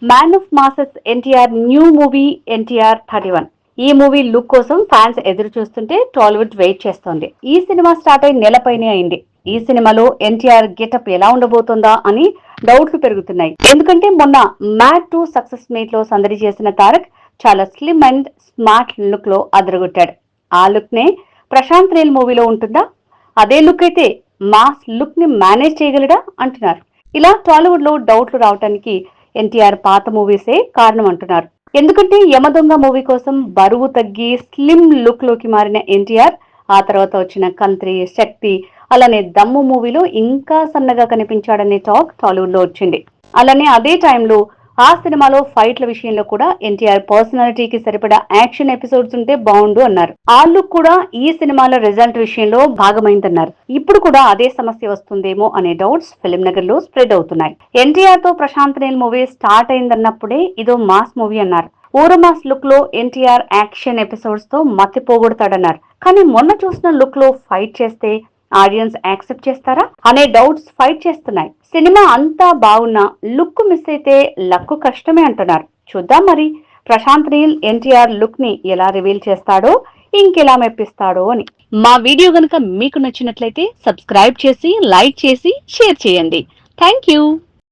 Man of masses NTR new movie NTR 31. ఈ movie look కోసం fans ఎదురు చూస్తుంటే టాలీవుడ్ వెయిట్ చేస్తోంది. ఈ సినిమా స్టార్ట్ అయి నెలపైనే అయింది. ఈ సినిమాలో ఎన్టీఆర్ గెటప్ ఎలా ఉండబోతోందా అని డౌట్లు పెరుగుతున్నాయి. ఎందుకంటే మొన్న మ్యాడ్ 2 సక్సెస్ మీట్ లో సందడి చేసిన తారక్ చాలా స్లిమ్ అండ్ స్మార్ట్ లుక్ లో అదరగొట్టాడు. ఆ లుక్ నే ప్రశాంత్ నీల్ మూవీలో ఉంటుందా? అదే లుక్ అయితే మాస్ లుక్ ని మేనేజ్ చేయగలడా అంటున్నారు. ఇలా టాలీవుడ్ లో డౌట్లు రావడానికి ఎన్టీఆర్ పాత మూవీసే కారణం అంటున్నారు. ఎందుకంటే యమదొంగ మూవీ కోసం బరువు తగ్గి స్లిమ్ లుక్ లోకి మారిన ఎన్టీఆర్ ఆ తర్వాత వచ్చిన కంత్రి, శక్తి, అలానే దమ్ము మూవీలో ఇంకా సన్నగా కనిపించాడనే టాక్ టాలీవుడ్ లో వచ్చింది. అలానే అదే టైంలో ఆ సినిమాలో ఫైట్ల విషయంలో కూడా ఎన్టీఆర్ పర్సనాలిటీకి సరిపడా యాక్షన్ ఎపిసోడ్స్ ఉంటే బాగుండు అన్నారు. ఆ లుక్ కూడా ఈ సినిమాల రిజల్ట్ విషయంలో భాగమైందన్నారు. ఇప్పుడు కూడా అదే సమస్య వస్తుందేమో అనే డౌట్స్ ఫిల్మ్ నగర్ లో స్ప్రెడ్ అవుతున్నాయి. ఎన్టీఆర్ తో ప్రశాంత్ నీల్ మూవీ స్టార్ట్ అయిందన్నప్పుడే ఇదో మాస్ మూవీ అన్నారు. ఊరమాస్ లుక్ లో ఎన్టీఆర్ యాక్షన్ ఎపిసోడ్స్ తో మతి పోగొడతాడన్నారు. కానీ మొన్న చూసిన లుక్ లో ఫైట్ చేస్తే ఆడియన్స్ యాక్సెప్ట్ చేస్తారా అనే డౌట్స్ ఫైట్ చేస్తున్నాయి. సినిమా అంతా బాగున్నా లుక్ మిస్ అయితే లక్కు కష్టమే అంటున్నారు. చూద్దాం మరి ప్రశాంత్ నీల్ ఎన్టీఆర్ లుక్ ని ఎలా రివీల్ చేస్తాడో, ఇంకెలా మెప్పిస్తాడో అని. మా వీడియో గనుక మీకు నచ్చినట్లయితే సబ్స్క్రైబ్ చేసి, లైక్ చేసి, షేర్ చేయండి. Thank you.